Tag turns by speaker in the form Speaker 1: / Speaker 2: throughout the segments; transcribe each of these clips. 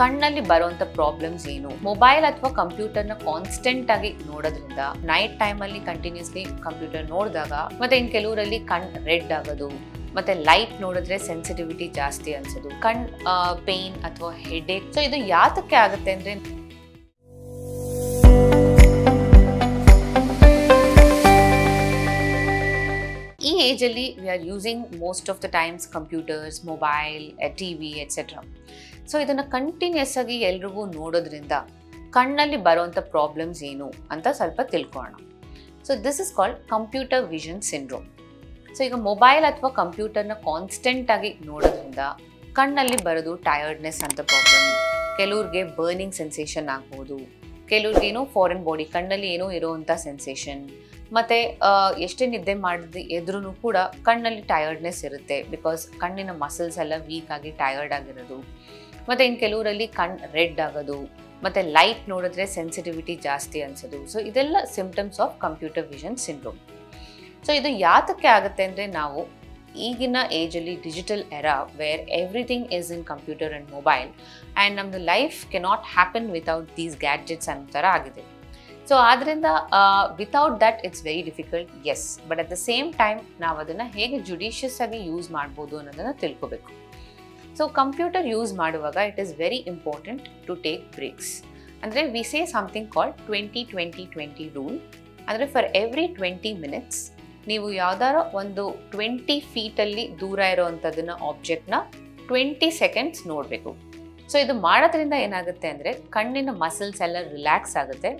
Speaker 1: ಕಣ್ಣಲ್ಲಿ ಬರುವಂತ ಪ್ರಾಬ್ಲಮ್ಸ್ ಏನು, ಮೊಬೈಲ್ ಅಥವಾ ಕಂಪ್ಯೂಟರ್ನ ಕಾನ್ಸ್ಟೆಂಟ್ ಆಗಿ ನೋಡೋದ್ರಿಂದ, ನೈಟ್ ಟೈಮಲ್ಲಿ ಕಂಟಿನ್ಯೂಸ್ಲಿ ಕಂಪ್ಯೂಟರ್ ನೋಡಿದಾಗ, ಮತ್ತೆ ಇನ್ನು ಕೆಲವರಲ್ಲಿ ಕಣ್ ರೆಡ್ ಆಗೋದು, ಮತ್ತೆ ಲೈಟ್ ನೋಡಿದ್ರೆ ಸೆನ್ಸಿಟಿವಿಟಿ ಜಾಸ್ತಿ ಅನ್ಸೋದು, ಕಣ್ ಪೇನ್ ಅಥವಾ ಹೆಡೇಕ್. ಸೊ ಇದು ಯಾತಕ್ಕೆ ಆಗುತ್ತೆ ಅಂದ್ರೆ, ಈ ಏಜ್ ಅಲ್ಲಿ we are using most of the times computers, mobile, TV et cetera. So ಇದನ್ನ ಕಂಟಿನ್ಯೂಸ್ ಆಗಿ ಎಲ್ರಿಗೂ ನೋಡೋದ್ರಿಂದ ಕಣ್ಣಲ್ಲಿ ಬರುವಂಥ ಪ್ರಾಬ್ಲಮ್ಸ್ ಏನು ಅಂತ ಸ್ವಲ್ಪ ತಿಳ್ಕೊಳ್ಳೋಣ. So this is called computer vision syndrome. So ಈಗ ಮೊಬೈಲ್ ಅಥವಾ ಕಂಪ್ಯೂಟರ್ನ ಕಾನ್ಸ್ಟೆಂಟ್ ಆಗಿ ನೋಡೋದ್ರಿಂದ ಕಣ್ಣಲ್ಲಿ ಬರೋದು ಟಯರ್ಡ್ನೆಸ್ ಅಂತ ಪ್ರಾಬ್ಲಮ್, ಕೆಲವ್ರಿಗೆ ಬರ್ನಿಂಗ್ ಸೆನ್ಸೇಷನ್ ಆಗ್ಬೋದು, ಕೆಲವ್ರಿಗೆ ಏನೋ ಫಾರಿನ್ ಬಾಡಿ ಕಣ್ಣಲ್ಲಿ ಏನೋ ಇರೋವಂಥ ಸೆನ್ಸೇಷನ್, ಮತ್ತು ಎಷ್ಟೇ ನಿದ್ದೆ ಮಾಡಿದ್ರೆ ಎದ್ರೂ ಕೂಡ ಕಣ್ಣಲ್ಲಿ ಟಯರ್ಡ್ನೆಸ್ ಇರುತ್ತೆ, ಬಿಕಾಸ್ ಕಣ್ಣಿನ ಮಸಲ್ಸ್ ಎಲ್ಲ ವೀಕ್ ಆಗಿ ಟಯರ್ಡ್ ಆಗಿರೋದು, ಮತ್ತು ಇನ್ನು ಕೆಲವರಲ್ಲಿ ಕಣ್ ರೆಡ್ ಆಗೋದು, ಮತ್ತು ಲೈಟ್ ನೋಡಿದ್ರೆ ಸೆನ್ಸಿಟಿವಿಟಿ ಜಾಸ್ತಿ ಅನ್ಸೋದು. ಸೊ ಇದೆಲ್ಲ symptoms of computer vision syndrome. So ಇದು ಯಾತಕ್ಕೆ ಆಗುತ್ತೆ ಅಂದರೆ, ನಾವು ಈಗಿನ ಏಜಲ್ಲಿ digital era where everything is in computer and mobile, and ನಮ್ಮದು life cannot happen without these gadgets ಅನ್ನೋ ಥರ ಆಗಿದೆ. ಸೊ ಆದ್ದರಿಂದ without that it's very difficult, yes, but at the same time ನಾವು ಅದನ್ನು ಹೇಗೆ ಜುಡಿಷಿಯಸ್ ಆಗಿ ಯೂಸ್ ಮಾಡ್ಬೋದು ಅನ್ನೋದನ್ನು ತಿಳ್ಕೊಬೇಕು. ಸೊ ಕಂಪ್ಯೂಟರ್ ಯೂಸ್ ಮಾಡುವಾಗ it is very important to take breaks. ಅಂದರೆ we say something called 20-20-20 rule. ಅಂದರೆ ಫಾರ್ ಎವ್ರಿ 20 ಮಿನಿಟ್ಸ್ ನೀವು ಯಾವ್ದಾರ ಒಂದು 20 ಫೀಟಲ್ಲಿ ದೂರ ಇರೋವಂಥದ್ದನ್ನ ಆಬ್ಜೆಕ್ಟ್ನ 20 ಸೆಕೆಂಡ್ಸ್ ನೋಡಬೇಕು. ಸೊ ಇದು ಮಾಡೋದ್ರಿಂದ ಏನಾಗುತ್ತೆ ಅಂದರೆ, ಕಣ್ಣಿನ ಮಸಲ್ಸ್ ಎಲ್ಲ ರಿಲ್ಯಾಕ್ಸ್ ಆಗುತ್ತೆ,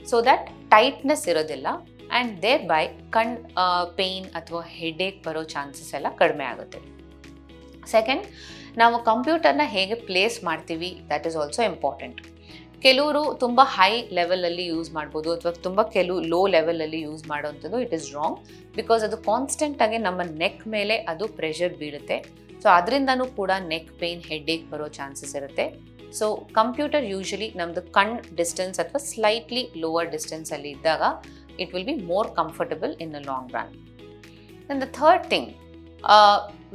Speaker 1: ಸೊ ದ್ಯಾಟ್ ಟೈಟ್ನೆಸ್ ಇರೋದಿಲ್ಲ, ಆ್ಯಂಡ್ ದೇರ್ ಬೈ ಕಣ್ ಪೇನ್ ಅಥವಾ ಹೆಡೇಕ್ ಬರೋ ಚಾನ್ಸಸ್ ಎಲ್ಲ ಕಡಿಮೆ ಆಗುತ್ತೆ. ಸೆಕೆಂಡ್, ನಾವು ಕಂಪ್ಯೂಟರ್ನ ಹೇಗೆ ಪ್ಲೇಸ್ ಮಾಡ್ತೀವಿ, ದಟ್ ಈಸ್ ಆಲ್ಸೋ ಇಂಪಾರ್ಟೆಂಟ್. ಕೆಲವರು ತುಂಬ ಹೈ ಲೆವೆಲಲ್ಲಿ ಯೂಸ್ ಮಾಡ್ಬೋದು, ಅಥವಾ ಕೆಲವು ಲೋ ಲೆವೆಲಲ್ಲಿ ಯೂಸ್ ಮಾಡೋವಂಥದ್ದು ಇಟ್ ಈಸ್ ರಾಂಗ್, ಬಿಕಾಸ್ ಅದು ಕಾನ್ಸ್ಟೆಂಟಾಗಿ ನಮ್ಮ ನೆಕ್ ಮೇಲೆ ಅದು ಪ್ರೆಷರ್ ಬೀಳುತ್ತೆ. ಸೊ ಅದರಿಂದನೂ ಕೂಡ ನೆಕ್ ಪೇನ್, ಹೆಡೇಕ್ ಬರೋ ಚಾನ್ಸಸ್ ಇರುತ್ತೆ. ಸೊ ಕಂಪ್ಯೂಟರ್ ಯೂಶಲಿ ನಮ್ಮದು ಕಣ್ ಡಿಸ್ಟೆನ್ಸ್ ಅಥವಾ ಸ್ಲೈಟ್ಲಿ ಲೋವರ್ ಡಿಸ್ಟೆನ್ಸಲ್ಲಿ ಇದ್ದಾಗ it will be more comfortable in a long run. And the third thing,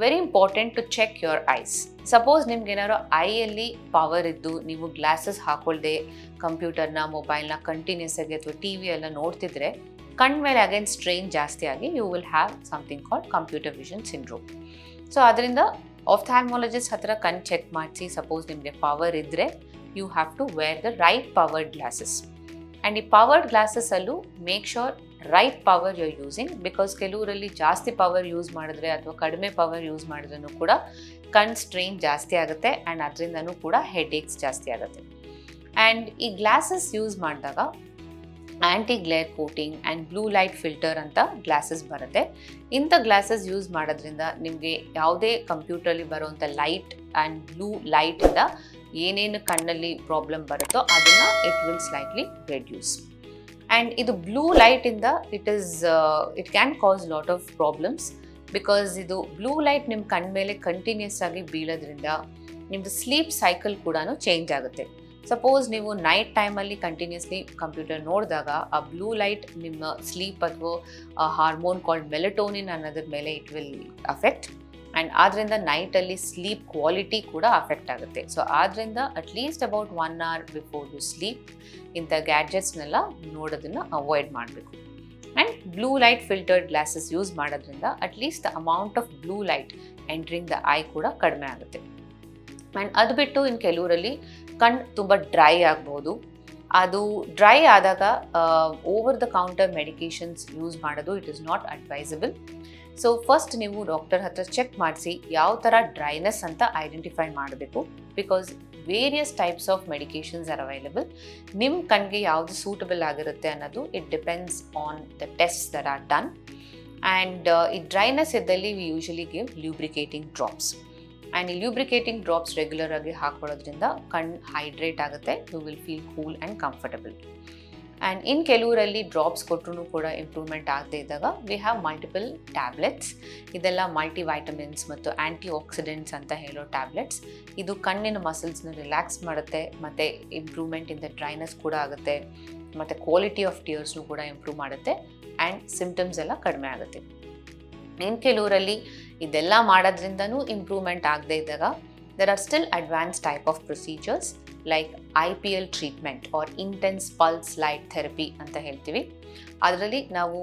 Speaker 1: very important to check your eyes. Suppose ನಿಮ್ಗೇನಾದ್ರು ಐಯಲ್ಲಿ ಪವರ್ ಇದ್ದು ನೀವು ಗ್ಲಾಸಸ್ ಹಾಕೊಳ್ದೆ ಕಂಪ್ಯೂಟರ್ನ, ಮೊಬೈಲ್ನ ಕಂಟಿನ್ಯೂಸ್ ಆಗಿ ಅಥವಾ ಟಿ ವಿ ಎಲ್ಲ ನೋಡ್ತಿದ್ರೆ, ಕಣ್ ಮೇಲೆ ಅಗೇನ್ ಸ್ಟ್ರೈನ್ ಜಾಸ್ತಿ ಆಗಿ you will have something called computer vision syndrome. So ಅದರಿಂದ ಆಫ್ಥಾಲ್ಮಾಲಜಿಸ್ಟ್ ಹತ್ರ ಕಣ್ ಚೆಕ್ ಮಾಡಿಸಿ, ಸಪೋಸ್ ನಿಮಗೆ ಪವರ್ ಇದ್ದರೆ you have to wear the right powered glasses. And ಈ ಪವರ್ಡ್ ಗ್ಲಾಸಸ್ಸಲ್ಲೂ make sure right power you are using, because ಕೆಲವರಲ್ಲಿ ಜಾಸ್ತಿ ಪವರ್ ಯೂಸ್ ಮಾಡಿದ್ರೆ ಅಥವಾ ಕಡಿಮೆ ಪವರ್ ಯೂಸ್ ಮಾಡಿದ್ರೂ ಕೂಡ ಕಣ್ ಸ್ಟ್ರೈನ್ ಜಾಸ್ತಿ ಆಗುತ್ತೆ, ಆ್ಯಂಡ್ ಅದರಿಂದನೂ ಕೂಡ ಹೆಡೇಕ್ಸ್ ಜಾಸ್ತಿ ಆಗುತ್ತೆ. ಆ್ಯಂಡ್ ಈ ಗ್ಲಾಸಸ್ ಯೂಸ್ ಮಾಡಿದಾಗ anti glare coating and blue light filter ಅಂತ ಗ್ಲಾಸಸ್ ಬರುತ್ತೆ. ಇಂಥ ಗ್ಲಾಸಸ್ ಯೂಸ್ ಮಾಡೋದ್ರಿಂದ ನಿಮಗೆ ಯಾವುದೇ ಕಂಪ್ಯೂಟರಲ್ಲಿ ಬರುವಂಥ ಲೈಟ್ ಆ್ಯಂಡ್ ಬ್ಲೂ ಲೈಟಿಂದ ಏನೇನು ಕಣ್ಣಲ್ಲಿ ಪ್ರಾಬ್ಲಮ್ ಬರುತ್ತೋ ಅದನ್ನು it will slightly reduce. And ಇದು ಬ್ಲೂ ಲೈಟಿಂದ it can cause lot of problems, because ಇದು ಬ್ಲೂ ಲೈಟ್ ನಿಮ್ಮ ಕಣ್ಣ ಮೇಲೆ ಕಂಟಿನ್ಯೂಸ್ ಆಗಿ ಬೀಳೋದ್ರಿಂದ ನಿಮ್ಮದು ಸ್ಲೀಪ್ ಸೈಕಲ್ ಕೂಡ ಚೇಂಜ್ ಆಗುತ್ತೆ. ಸಪೋಸ್ ನೀವು ನೈಟ್ ಟೈಮಲ್ಲಿ ಕಂಟಿನ್ಯೂಸ್ಲಿ ಕಂಪ್ಯೂಟರ್ ನೋಡಿದಾಗ ಆ ಬ್ಲೂ ಲೈಟ್ ನಿಮ್ಮ ಸ್ಲೀಪ್ ಅಥವಾ ಹಾರ್ಮೋನ್ ಕಾಲ್ಡ್ ಮೆಲಟೋನಿನ್ ಅನ್ನೋದ್ರ ಮೇಲೆ ಇಟ್ ವಿಲ್ ಅಫೆಕ್ಟ್, ಆ್ಯಂಡ್ ಆದ್ದರಿಂದ ನೈಟಲ್ಲಿ ಸ್ಲೀಪ್ ಕ್ವಾಲಿಟಿ ಕೂಡ ಅಫೆಕ್ಟ್ ಆಗುತ್ತೆ. ಸೊ ಆದ್ದರಿಂದ at least about 1 hour before you sleep ಇಂಥ ಗ್ಯಾಡ್ಜೆಟ್ಸ್ನೆಲ್ಲ ನೋಡೋದನ್ನು ಅವಾಯ್ಡ್ ಮಾಡಬೇಕು. And blue light filtered glasses use ಮಾಡೋದ್ರಿಂದ at least the amount of blue light entering the eye ಕೂಡ ಕಡಿಮೆ ಆಗುತ್ತೆ. ಆ್ಯಂಡ್ ಅದು ಬಿಟ್ಟು ಇನ್ನು ಕೆಲವರಲ್ಲಿ ಕಣ್ ತುಂಬ ಡ್ರೈ ಆಗ್ಬೋದು. ಅದು ಡ್ರೈ ಆದಾಗ over the counter medications use ಮಾಡೋದು it is not advisable. So first ನೀವು ಡಾಕ್ಟರ್ ಹತ್ರ ಚೆಕ್ ಮಾಡಿಸಿ ಯಾವ ಥರ ಡ್ರೈನೆಸ್ ಅಂತ ಐಡೆಂಟಿಫೈ ಮಾಡಬೇಕು, because various types of medications are available. ನಿಮ್ಮ ಕಣ್ಣಿಗೆ ಯಾವುದು ಸೂಟಬಲ್ ಆಗಿರುತ್ತೆ ಅನ್ನೋದು it depends on the test that are done. And ಈ ಡ್ರೈನೆಸ್ ಇದ್ದಲ್ಲಿ we usually give lubricating drops. And ಈ ಲ್ಯೂಬ್ರಿಕೇಟಿಂಗ್ ಡ್ರಾಪ್ಸ್ ರೆಗ್ಯುಲರ್ ಆಗಿ ಹಾಕೊಳ್ಳೋದ್ರಿಂದ ಕಣ್ ಹೈಡ್ರೇಟ್ ಆಗುತ್ತೆ, you will feel cool and comfortable. And ಇನ್ನು ಕೆಲವರಲ್ಲಿ ಡ್ರಾಪ್ಸ್ ಕೊಟ್ಟರು ಕೂಡ ಇಂಪ್ರೂವ್ಮೆಂಟ್ ಆಗದೆ ಇದ್ದಾಗ ವಿ ಹ್ಯಾವ್ ಮಲ್ಟಿಪಲ್ ಟ್ಯಾಬ್ಲೆಟ್ಸ್. ಇದೆಲ್ಲ ಮಲ್ಟಿ ವೈಟಮಿನ್ಸ್ ಮತ್ತು ಆ್ಯಂಟಿ ಆಕ್ಸಿಡೆಂಟ್ಸ್ ಅಂತ ಹೇಳೋ ಟ್ಯಾಬ್ಲೆಟ್ಸ್. ಇದು ಕಣ್ಣಿನ ಮಸಲ್ಸ್ನ ರಿಲ್ಯಾಕ್ಸ್ ಮಾಡುತ್ತೆ, ಮತ್ತು ಇಂಪ್ರೂವ್ಮೆಂಟ್ ಇನ್ ದ ಡ್ರೈನೆಸ್ ಕೂಡ ಆಗುತ್ತೆ, ಮತ್ತು ಕ್ವಾಲಿಟಿ ಆಫ್ ಟಿಯರ್ಸ್ನು ಕೂಡ ಇಂಪ್ರೂವ್ ಮಾಡುತ್ತೆ, ಆ್ಯಂಡ್ ಸಿಂಪ್ಟಮ್ಸ್ ಎಲ್ಲ ಕಡಿಮೆ ಆಗುತ್ತೆ. ಇನ್ನು ಕೆಲವರಲ್ಲಿ ಇದೆಲ್ಲ ಮಾಡೋದ್ರಿಂದನೂ ಇಂಪ್ರೂವ್ಮೆಂಟ್ ಆಗದೆ ಇದ್ದಾಗ there are still advanced type of procedures like IPL treatment or intense pulse light therapy ಅಂತ ಹೇಳ್ತೀವಿ. ಅದರಲ್ಲಿ ನಾವು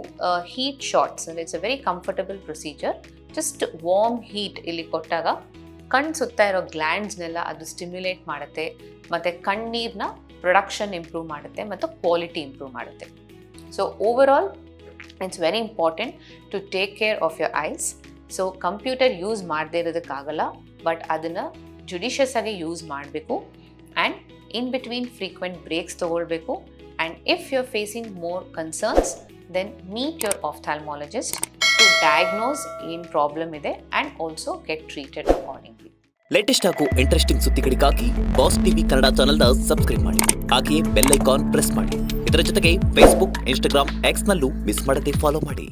Speaker 1: heat shots, it's a very comfortable procedure. Just warm heat ಇಲ್ಲಿ ಕೊಟ್ಟಾಗ ಕಣ್ಣು ಸುತ್ತ ಇರೋ ಗ್ಲ್ಯಾಂಡ್ಸ್ನೆಲ್ಲ ಅದು ಸ್ಟಿಮ್ಯುಲೇಟ್ ಮಾಡುತ್ತೆ ಮತ್ತು ಕಣ್ಣೀರನ್ನ ಪ್ರೊಡಕ್ಷನ್ ಇಂಪ್ರೂವ್ ಮಾಡುತ್ತೆ ಮತ್ತು ಕ್ವಾಲಿಟಿ ಇಂಪ್ರೂವ್ ಮಾಡುತ್ತೆ. So over all it's very important to take care of your eyes. So computer use ಮಾಡದೇ ಇರೋದಕ್ಕಾಗಲ್ಲ, ಬಟ್ ಅದನ್ನು ಜುಡಿಷಿಯಸ್ ಆಗಿ ಯೂಸ್ ಮಾಡಬೇಕು and in between frequent breaks ತೊಗೊಳ್ಬೇಕು. And if you are facing more concerns then meet your ophthalmologist to diagnose ಏನು problem ಇದೆ and also get treated accordingly.
Speaker 2: Latest ಹಾಗೂ interesting ಸುದ್ದಿಗಳಿಗಾಗಿ ಬಾಸ್ ಟಿವಿ ಕನ್ನಡ ಚಾನೆಲ್ನ subscribe ಮಾಡಿ, ಹಾಗೆಯೇ ಬೆಲ್ ಐಕಾನ್ ಪ್ರೆಸ್ ಮಾಡಿ. ಇದರ ಜೊತೆಗೆ ಫೇಸ್ಬುಕ್, ಇನ್ಸ್ಟಾಗ್ರಾಮ್, ಎಕ್ಸ್ನಲ್ಲೂ ಮಿಸ್ ಮಾಡದೆ ಫಾಲೋ ಮಾಡಿ.